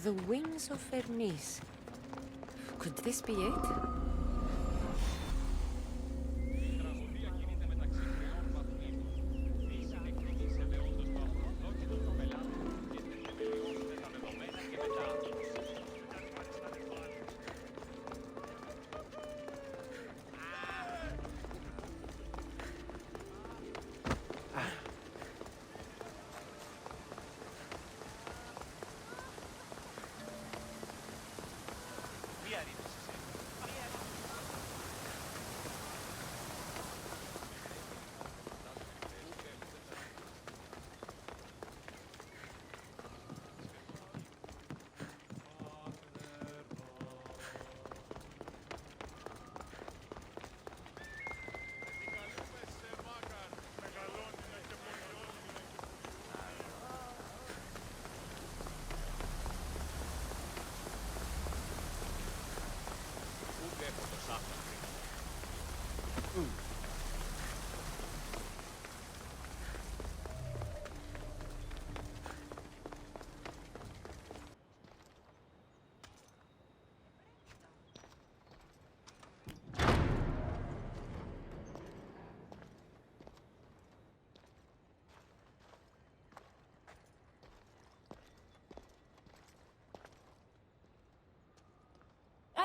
The wings of Vernice. Could this be it?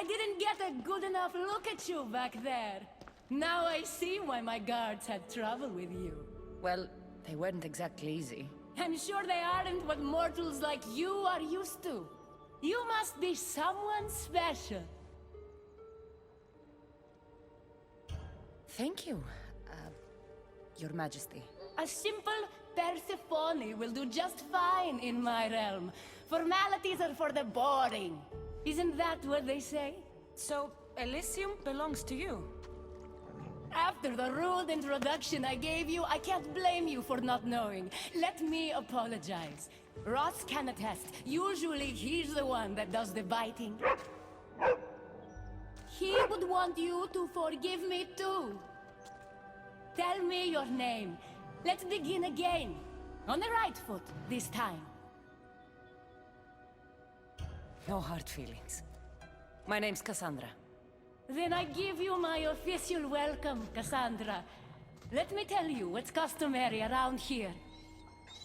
I didn't get a good enough look at you back there. Now I see why my guards had trouble with you. Well, they weren't exactly easy. I'm sure they aren't what mortals like you are used to. You must be someone special. Thank you, Your Majesty. A simple Persephone will do just fine in my realm. Formalities are for the boring. Isn't that what they say? So, Elysium belongs to you? After the rude introduction I gave you, I can't blame you for not knowing. Let me apologize. Ross can attest. Usually he's the one that does the biting. He would want you to forgive me too. Tell me your name. Let's begin again. On the right foot this time. No hard feelings. My name's Cassandra. Then I give you my official welcome, Cassandra. Let me tell you what's customary around here.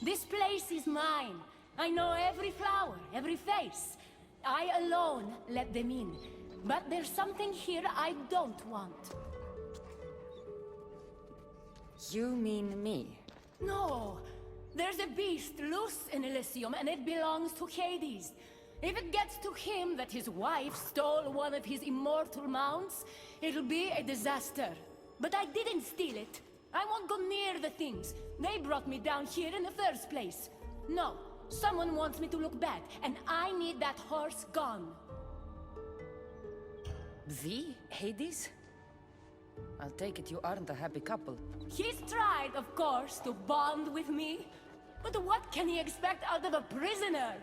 This place is mine. I know every flower, every face. I alone let them in. But there's something here I don't want. You mean me? No. There's a beast loose in Elysium and it belongs to Hades. If it gets to him that his wife stole one of his immortal mounts, it'll be a disaster. But I didn't steal it. I won't go near the things. They brought me down here in the first place. No, someone wants me to look bad, and I need that horse gone. The Hades? I'll take it you aren't a happy couple. He's tried, of course, to bond with me. But what can he expect out of a prisoner?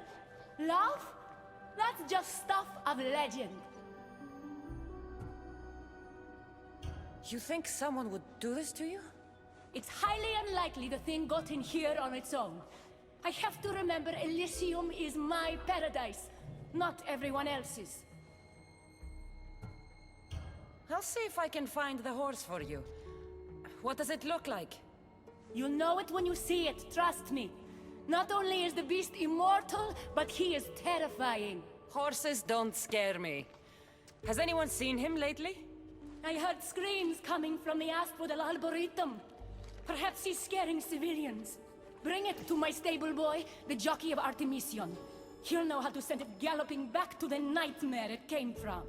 Love? That's just stuff of legend. You think someone would do this to you? It's highly unlikely the thing got in here on its own. I have to remember Elysium is my paradise, not everyone else's. I'll see if I can find the horse for you. What does it look like? You'll know it when you see it, trust me. Not only is the beast immortal, but he is terrifying. Horses don't scare me. Has anyone seen him lately? I heard screams coming from the Asphodel Arboretum. Perhaps he's scaring civilians. Bring it to my stable boy, the jockey of Artemision. He'll know how to send it galloping back to the nightmare it came from.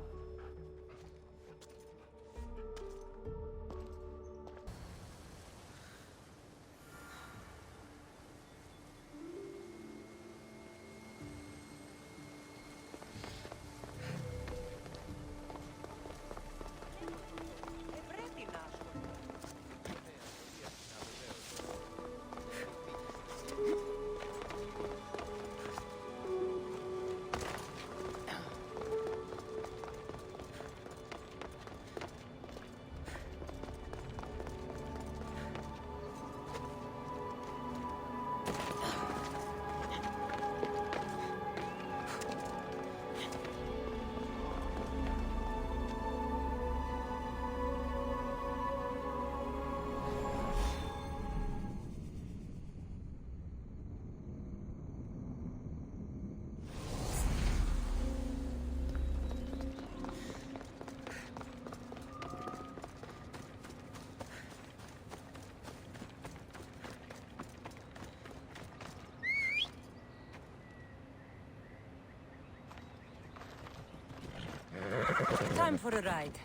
time for a ride.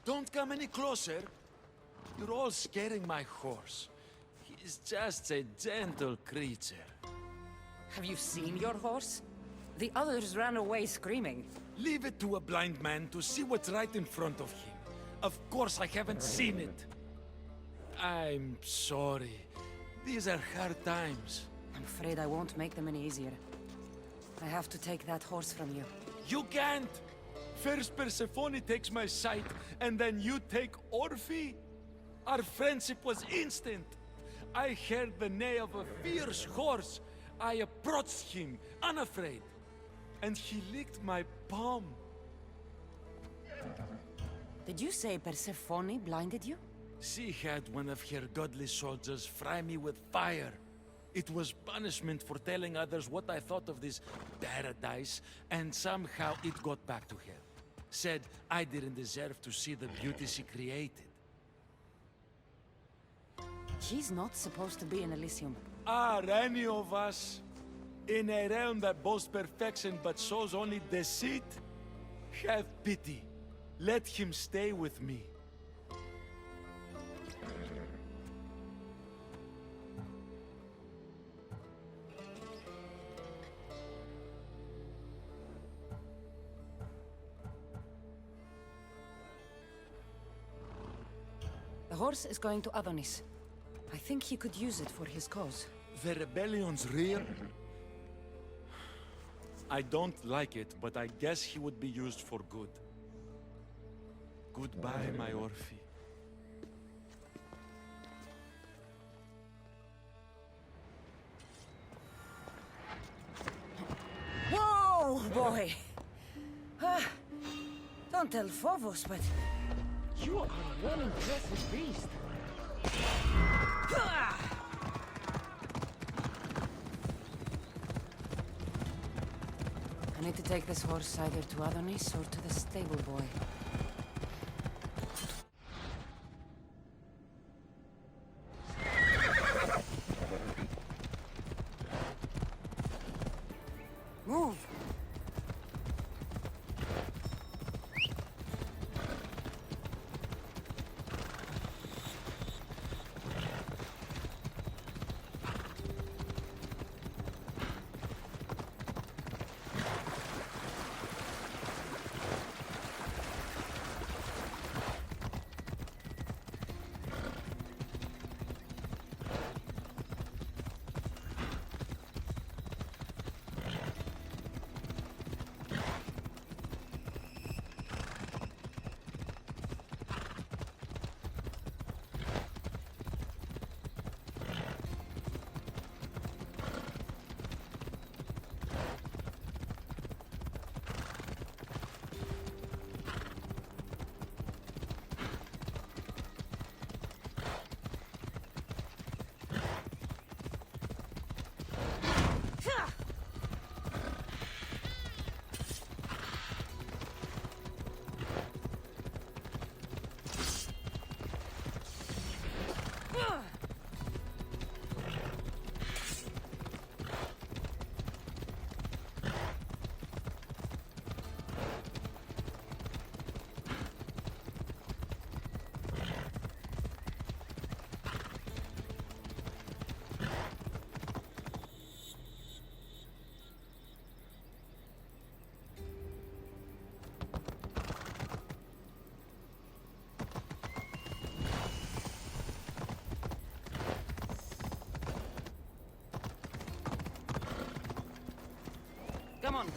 Don't come any closer. You're all scaring my horse. He's just a gentle creature. Have you seen your horse? The others ran away screaming. Leave it to a blind man to see what's right in front of him. Of course I haven't seen it. I'm sorry. These are hard times. I'm afraid I won't make them any easier. I have to take that horse from you. You can't! First Persephone takes my sight, and then you take Orphe? Our friendship was instant. I heard the neigh of a fierce horse. I approached him, unafraid. And he licked my palm. Did you say Persephone blinded you? She had one of her godly soldiers fry me with fire. It was punishment for telling others what I thought of this paradise, and somehow it got back to her. Said I didn't deserve to see the beauty she created. She's not supposed to be in Elysium. Are any of us in a realm that boasts perfection but shows only deceit? Have pity. Let him stay with me. The horse is going to Adonis. I think he could use it for his cause. The rebellion's real? I don't like it, but I guess he would be used for good. Goodbye, my Orphe. Whoa, boy! Don't tell Phobos, but... You are one impressive beast. I need to take this horse either to Adonis or to the stable boy. Move! Come on.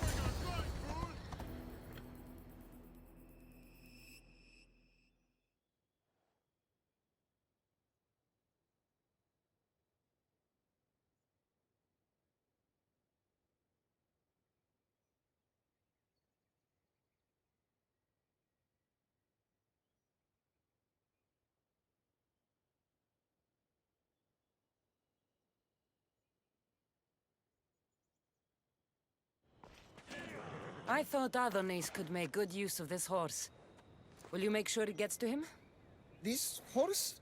I thought Adonis could make good use of this horse. Will you make sure it gets to him? This horse?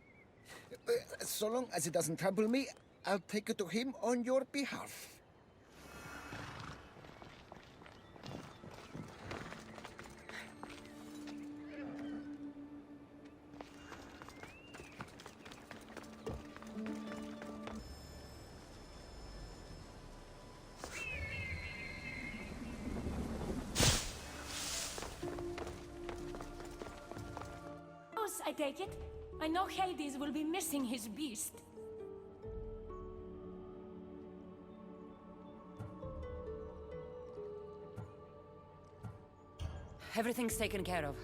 So long as it doesn't trample me, I'll take it to him on your behalf. I take it. I know Hades will be missing his beast. Everything's taken care of.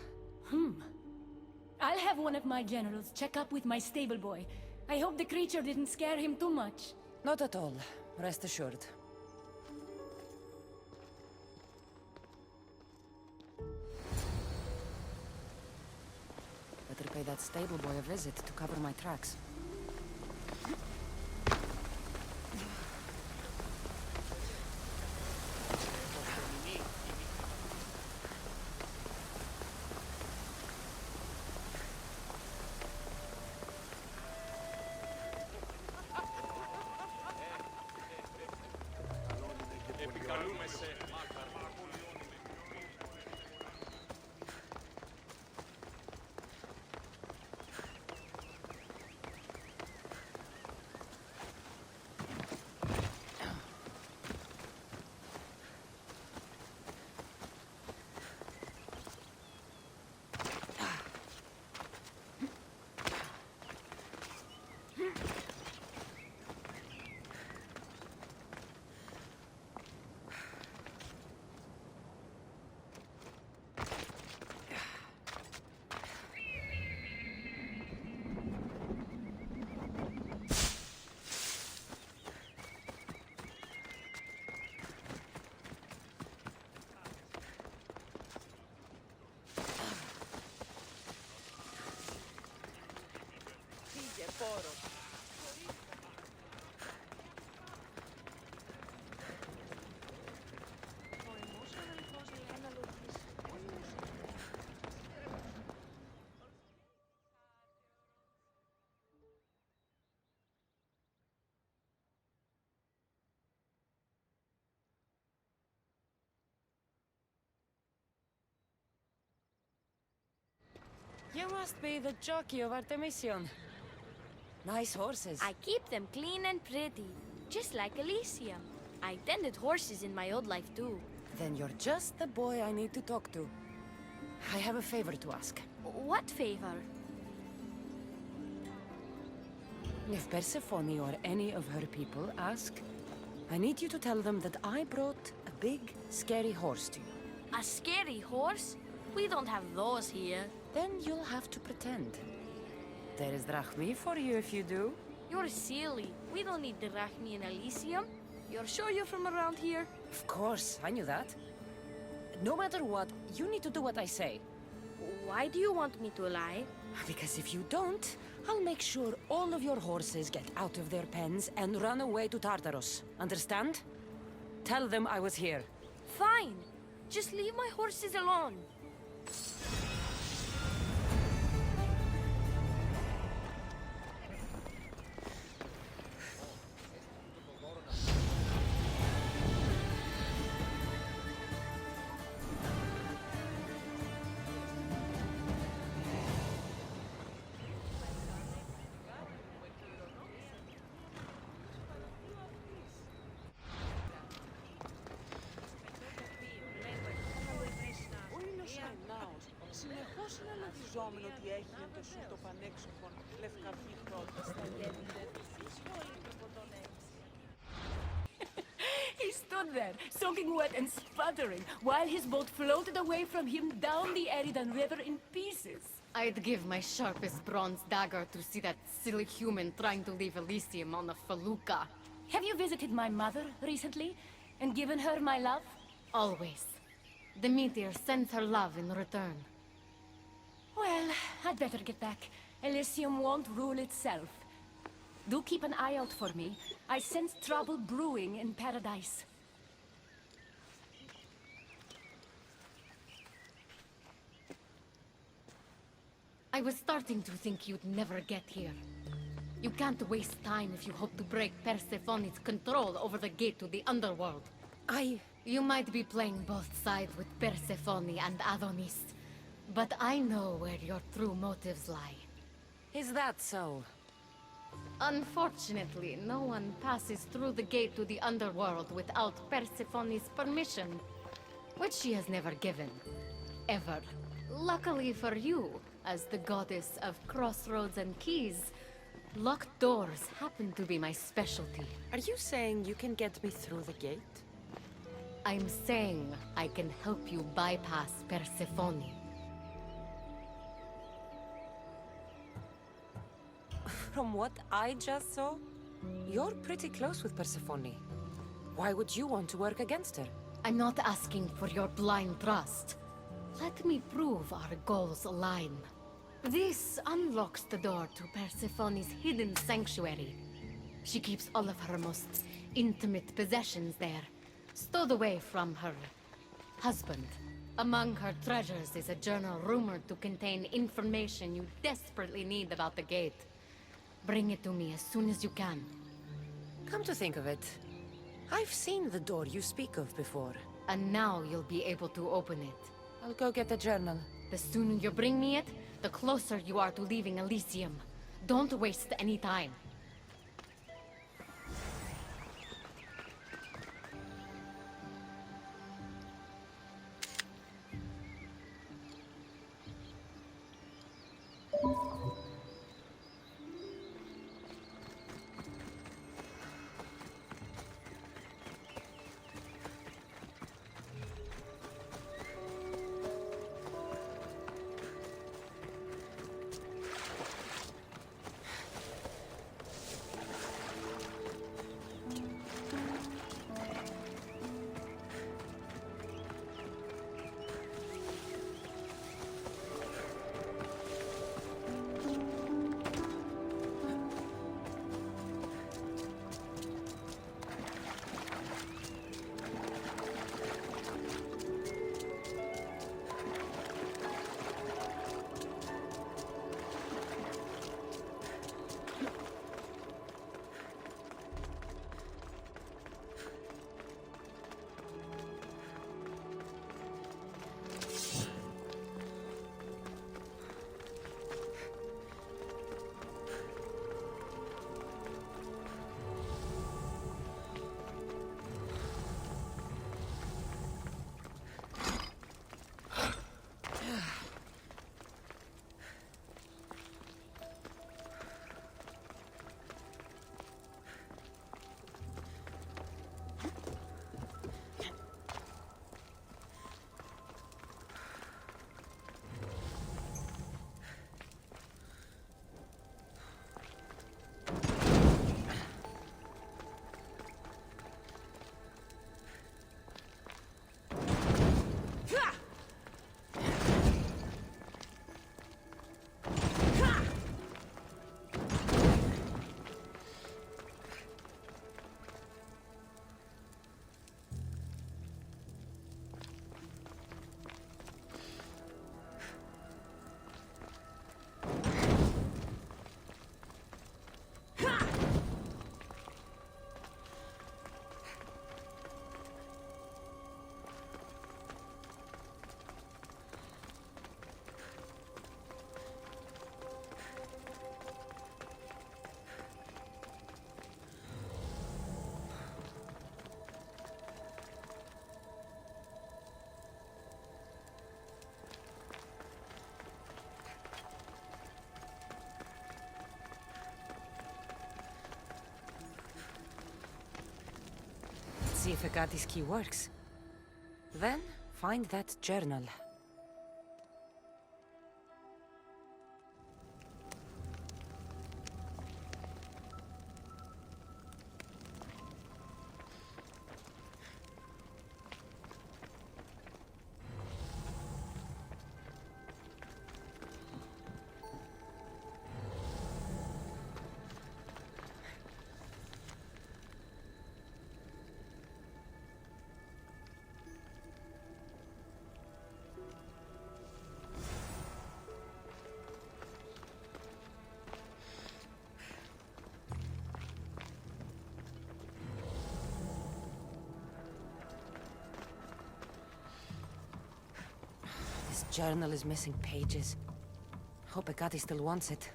I'll have one of my generals check up with my stable boy. I hope the creature didn't scare him too much. Not at all. Rest assured. Better pay that stable boy a visit to cover my tracks. You must be the jockey of Artemision. Nice horses. I keep them clean and pretty, just like Elysium. I tended horses in my old life too. Then you're just the boy I need to talk to. I have a favor to ask. What favor? If Persephone or any of her people ask, I need you to tell them that I brought a big, scary horse to you. A scary horse? We don't have those here. Then you'll have to pretend. There is drachmi for you if you do. You're silly. We don't need drachmi in Elysium. You're sure you're from around here? Of course, I knew that. No matter what, you need to do what I say. Why do you want me to lie? Because if you don't, I'll make sure all of your horses get out of their pens and run away to Tartarus. Understand? Tell them I was here. Fine. Just leave my horses alone. ότι έχει εντεσού το πανέξοχον λευκαυγή πρώτα στα γέννη. He stood stood there, soaking wet and sputtering, while his boat floated away from him down the Eridan River in pieces. I'd give my sharpest bronze dagger to see that silly human trying to leave Elysium on a felucca. Have you visited my mother recently, and given her my love? Always. The meteor sends her love in return. Well, I'd better get back. Elysium won't rule itself. Do keep an eye out for me. I sense trouble brewing in paradise. I was starting to think you'd never get here. You can't waste time if you hope to break Persephone's control over the gate to the underworld. You might be playing both sides with Persephone and Adonis, but I know where your true motives lie. Is that so? Unfortunately, no one passes through the gate to the underworld without Persephone's permission, which she has never given. Ever. Luckily for you, as the goddess of crossroads and keys, locked doors happen to be my specialty. Are you saying you can get me through the gate? I'm saying I can help you bypass Persephone. From what I just saw, you're pretty close with Persephone. Why would you want to work against her? I'm not asking for your blind trust. Let me prove our goals align. This unlocks the door to Persephone's hidden sanctuary. She keeps all of her most intimate possessions there, stowed away from her husband. Among her treasures is a journal rumored to contain information you desperately need about the gate. Bring it to me as soon as you can. Come to think of it, I've seen the door you speak of before. And now you'll be able to open it. I'll go get the journal. The sooner you bring me it, the closer you are to leaving Elysium. Don't waste any time. see if Agatis key works. Then, find that journal. This journal is missing pages. Hope Agati still wants it.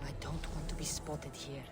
I don't want to be spotted here.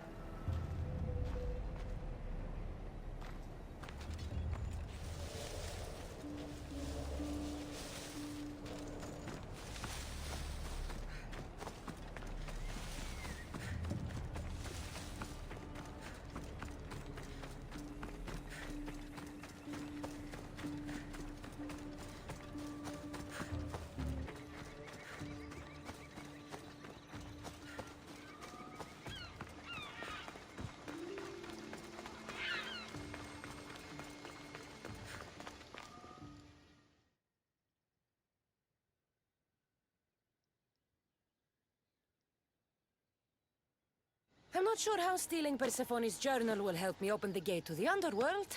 I'm not sure how stealing Persephone's journal will help me open the gate to the underworld,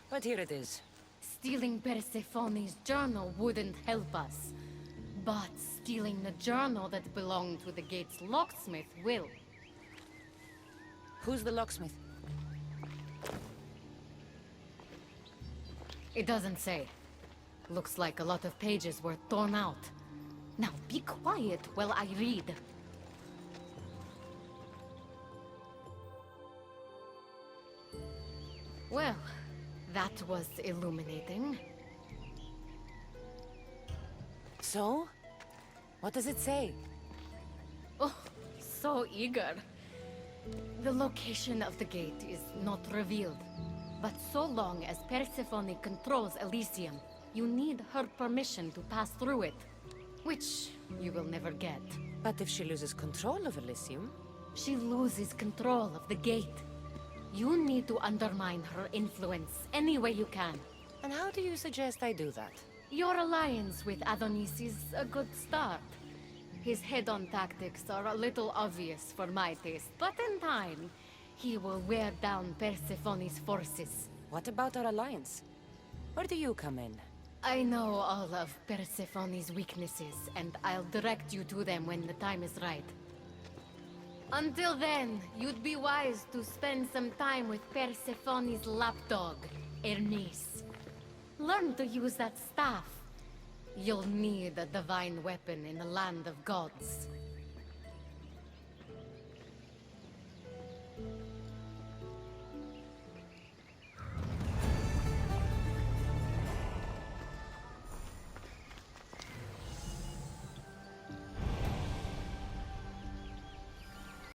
but here it is. Stealing Persephone's journal wouldn't help us. But stealing the journal that belonged to the gate's locksmith will. Who's the locksmith? It doesn't say. Looks like a lot of pages were torn out. Now be quiet while I read. Well, that was illuminating. So? What does it say? Oh, so eager. The location of the gate is not revealed. But so long as Persephone controls Elysium, you need her permission to pass through it. Which you will never get. But if she loses control of Elysium? She loses control of the gate. You need to undermine her influence any way you can. And how do you suggest I do that? Your alliance with Adonis is a good start. His head-on tactics are a little obvious for my taste, but in time, he will wear down Persephone's forces. What about our alliance? Where do you come in? I know all of Persephone's weaknesses, and I'll direct you to them when the time is right. Until then, you'd be wise to spend some time with Persephone's lapdog, Hermes. Learn to use that staff. You'll need a divine weapon in the land of gods.